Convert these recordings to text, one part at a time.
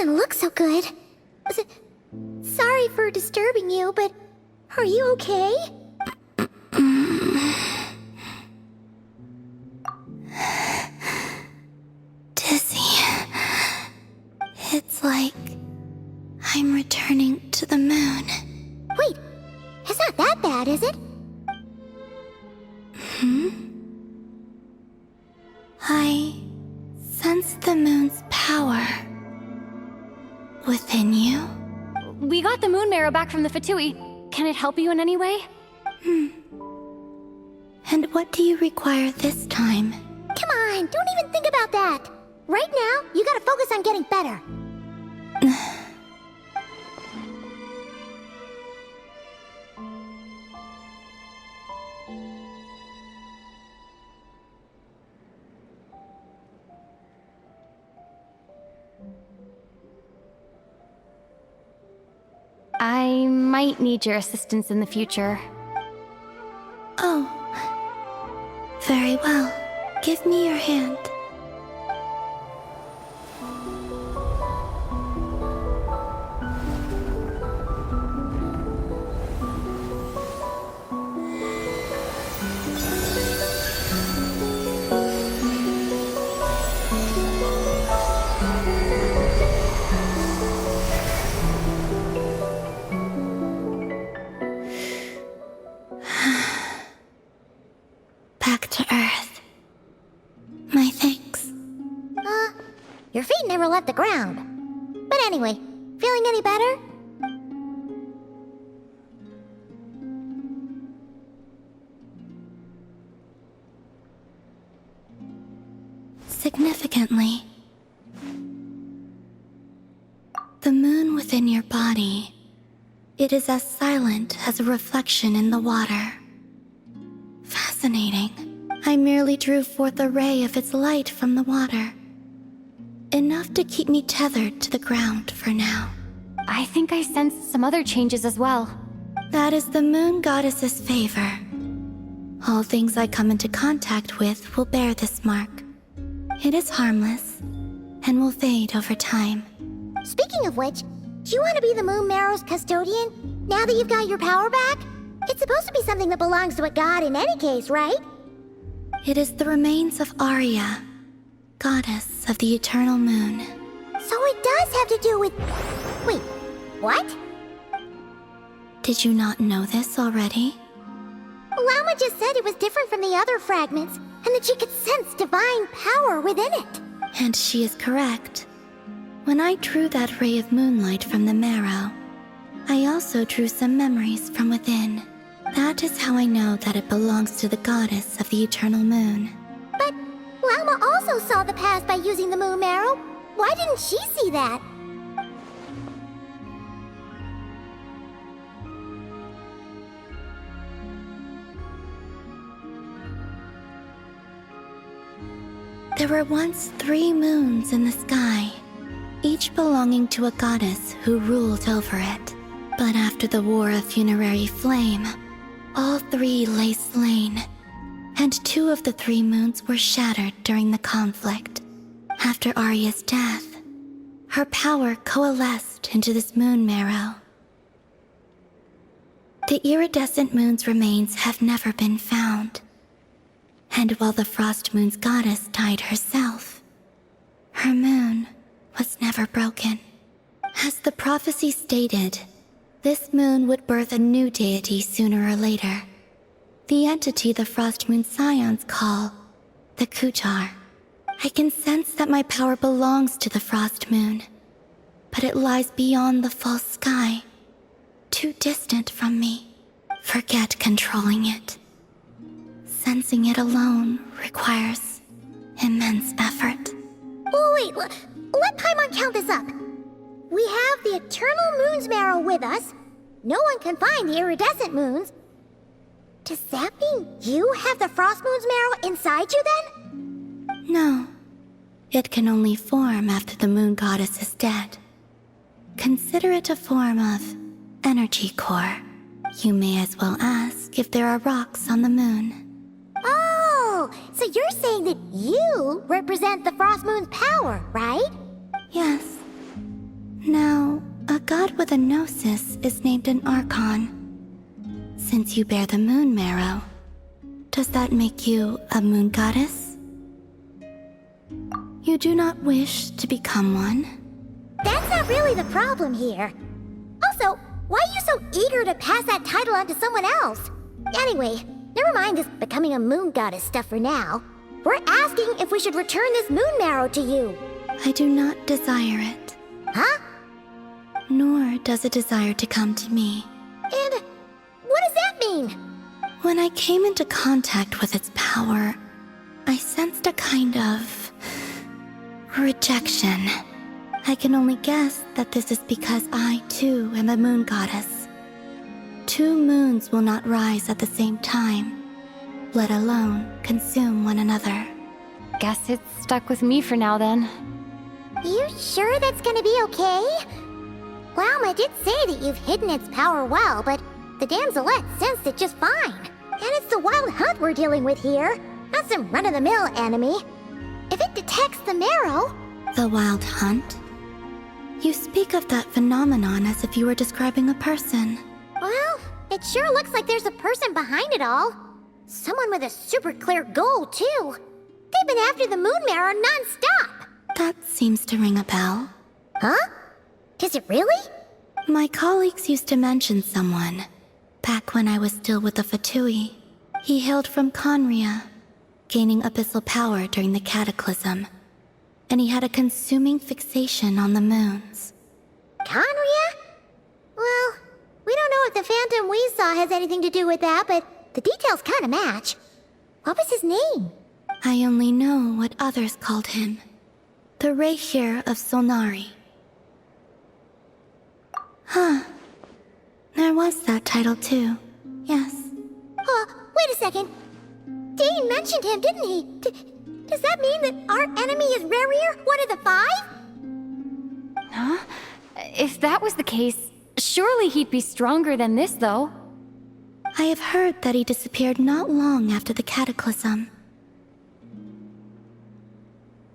doesn't look so good. Sorry for disturbing you, but are you okay? Dizzy. It's like I'm returning to the moon. Wait, it's not that bad, is it? I sense the moon's power within you. We got the moon marrow back from the Fatui. Can it help you in any way? And what do you require this time? Come on, don't even think about that. Right now, you gotta focus on getting better. I might need your assistance in the future. Oh. Very well. Give me your hand. Back to Earth. My thanks. Your feet never left the ground. But anyway, feeling any better? Significantly. The moon within your body. It is as silent as a reflection in the water. Fascinating. I merely drew forth a ray of its light from the water. Enough to keep me tethered to the ground for now. I think I sensed some other changes as well. That is the moon goddess's favor. All things I come into contact with will bear this mark. It is harmless, and will fade over time. Speaking of which, do you want to be the Moon Marrow's custodian, now that you've got your power back? It's supposed to be something that belongs to a god in any case, right? It is the remains of Arya, goddess of the eternal moon. So it does have to do with... Wait, what? Did you not know this already? Lama just said it was different from the other fragments, and that she could sense divine power within it. And she is correct. When I drew that ray of moonlight from the marrow, I also drew some memories from within. That is how I know that it belongs to the goddess of the eternal moon. But Lama also saw the past by using the Moon Marrow. Why didn't she see that? There were once 3 moons in the sky, each belonging to a goddess who ruled over it. But after the War of Funerary Flame, all 3 lay slain, and 2 of the 3 moons were shattered during the conflict. After Arya's death, her power coalesced into this moon marrow. The iridescent moon's remains have never been found. And while the Frost Moon's goddess died herself, her moon was never broken. As the prophecy stated, this moon would birth a new deity sooner or later. The entity the Frost Moon Scions call the Kuchar. I can sense that my power belongs to the Frost Moon, but it lies beyond the false sky, too distant from me. Forget controlling it. Sensing it alone requires immense effort. Oh, wait, let Paimon count this up. We have the Eternal Moon's Marrow with us. No one can find the iridescent moons. Does that mean you have the Frost Moon's Marrow inside you then? No. It can only form after the moon goddess is dead. Consider it a form of energy core. You may as well ask if there are rocks on the moon. Oh, so you're saying that you represent the Frost Moon's power, right? Yes. Now, a god with a gnosis is named an Archon. Since you bear the moon marrow, does that make you a moon goddess? You do not wish to become one? That's not really the problem here. Also, why are you so eager to pass that title on to someone else? Anyway, never mind this becoming a moon goddess stuff for now. We're asking if we should return this moon marrow to you. I do not desire it. Huh? Nor does it desire to come to me. And what does that mean? When I came into contact with its power, I sensed a kind of rejection. I can only guess that this is because I, too, am a moon goddess. 2 moons will not rise at the same time, let alone consume one another. Guess it's stuck with me for now then. You sure that's gonna be okay? Glauma did say that you've hidden its power well, but the damselette sensed it just fine. And it's the wild hunt we're dealing with here, not some run-of-the-mill enemy. If it detects the marrow... The wild hunt? You speak of that phenomenon as if you were describing a person. Well, it sure looks like there's a person behind it all. Someone with a super clear goal, too. They've been after the moon marrow non-stop. That seems to ring a bell. Huh? Does it really? My colleagues used to mention someone, back when I was still with the Fatui. He hailed from Conria, gaining abyssal power during the Cataclysm, and he had a consuming fixation on the moons. Conria? Well, we don't know if the phantom we saw has anything to do with that, but the details kind of match. What was his name? I only know what others called him. The Rehir of Solnari. Huh. There was that title too. Yes. Wait a second. Dane mentioned him, didn't he? Does that mean that our enemy is Rerir, one of the 5? Huh? If that was the case, surely he'd be stronger than this, though. I have heard that he disappeared not long after the Cataclysm.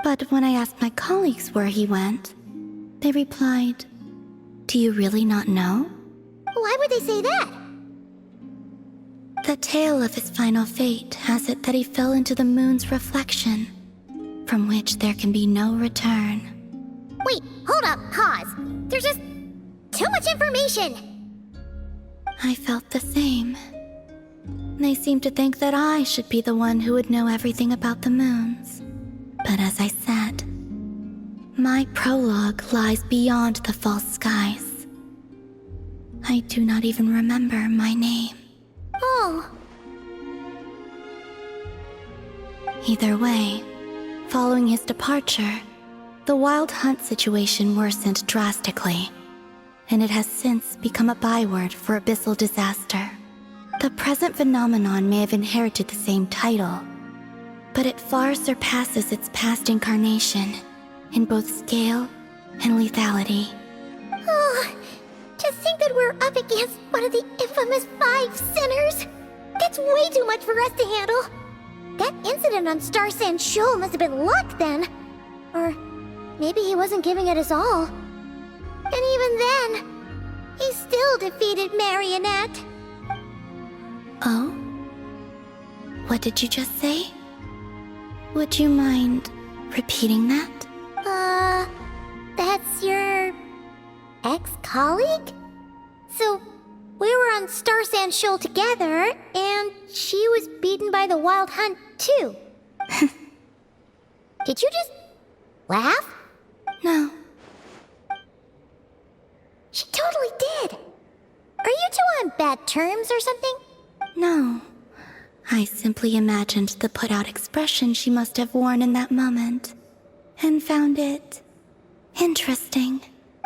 But when I asked my colleagues where he went, they replied, "Do you really not know?" Why would they say that? The tale of his final fate has it that he fell into the moon's reflection, from which there can be no return. Wait, hold up, pause. There's just too much information. I felt the same. They seemed to think that I should be the one who would know everything about the moons. But as I said, my prologue lies beyond the false skies. I do not even remember my name. Oh. Either way, following his departure, the wild hunt situation worsened drastically, and it has since become a byword for abyssal disaster. The present phenomenon may have inherited the same title, but it far surpasses its past incarnation in both scale and lethality. Oh, to think that we're up against one of the infamous 5 sinners. That's way too much for us to handle. That incident on Star Sand Shoal must have been luck then. Or maybe he wasn't giving it his all. And even then, he still defeated Marionette. Oh? What did you just say? Would you mind repeating that? That's your ex-colleague? So, we were on Star Sand Shoal together, and she was beaten by the Wild Hunt, too. Did you just laugh? No. She totally did. Are you two on bad terms or something? No. I simply imagined the put-out expression she must have worn in that moment, and found it interesting.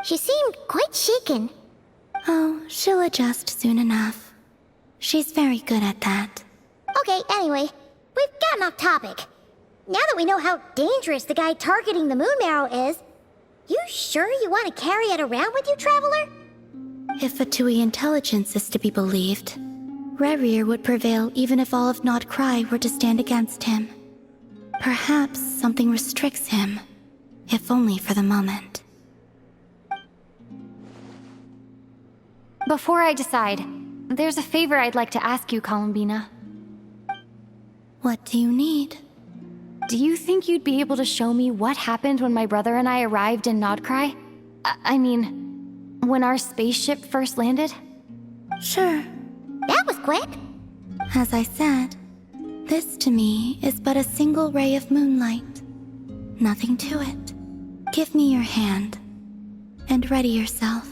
She seemed quite shaken. Oh, she'll adjust soon enough. She's very good at that. Okay, anyway, we've gotten off topic. Now that we know how dangerous the guy targeting the moon marrow is, you sure you want to carry it around with you, Traveler? If Fatui intelligence is to be believed, Rerir would prevail even if all of Nod-Krai were to stand against him. Perhaps something restricts him, if only for the moment. before I decide, there's a favor I'd like to ask you, Columbina. What do you need? Do you think you'd be able to show me what happened when my brother and I arrived in Nod-Krai? I mean, when our spaceship first landed? Sure. That was quick. As I said, this to me is but a single ray of moonlight. Nothing to it. Give me your hand, and ready yourself.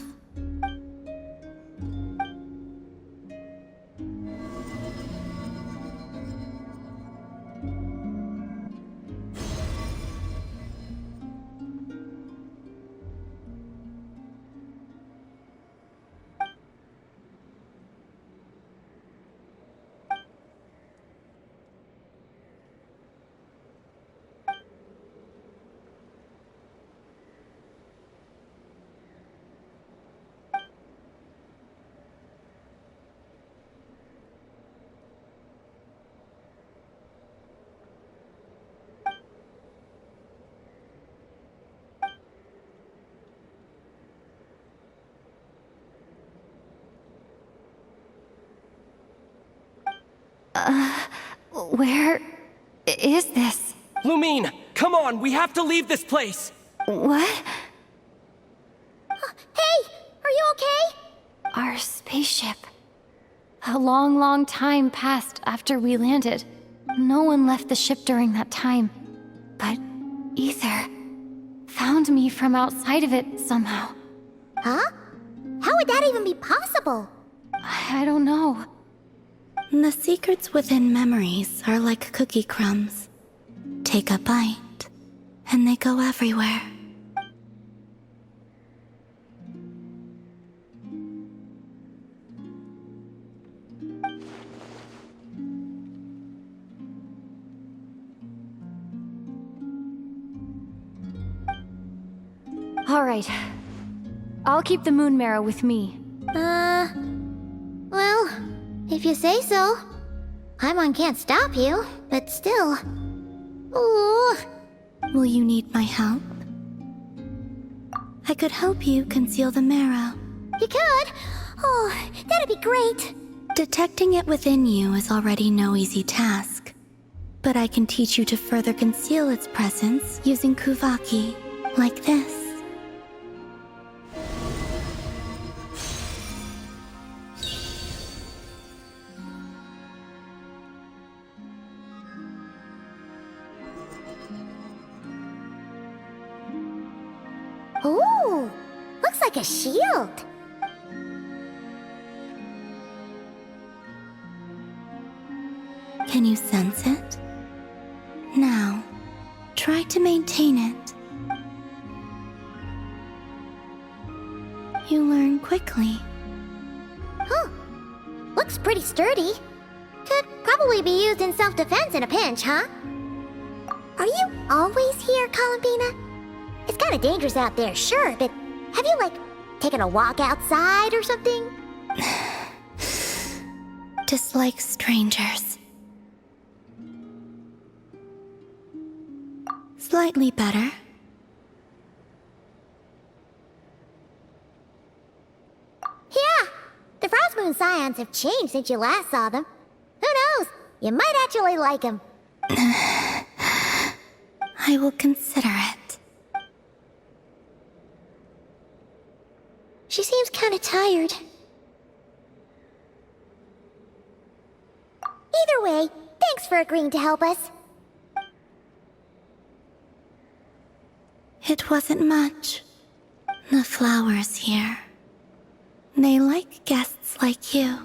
Where is this? Lumine, come on, we have to leave this place! What? Hey, are you okay? Our spaceship. A long, long time passed after we landed. No one left the ship during that time. But Ether found me from outside of it somehow. Huh? How would that even be possible? I don't know. The secrets within memories are like cookie crumbs. Take a bite, and they go everywhere. All right. I'll keep the moon marrow with me. Well, if you say so. Paimon can't stop you, but still. Ooh. Will you need my help? I could help you conceal the marrow. You could? Oh, that'd be great. Detecting it within you is already no easy task. But I can teach you to further conceal its presence using Kuvaki, like this. Ooh, looks like a shield. Can you sense it? Now, try to maintain it. You learn quickly. Huh. Looks pretty sturdy. Could probably be used in self-defense in a pinch, huh? Are you always here, Columbina? It's kind of dangerous out there, sure, but have you, like, taken a walk outside or something? Dislike strangers. Slightly better. Yeah, the Frost Moon Scions have changed since you last saw them. Who knows? You might actually like them. I will consider it. She seems kind of tired. Either way, thanks for agreeing to help us. It wasn't much. The flowers here. They like guests like you.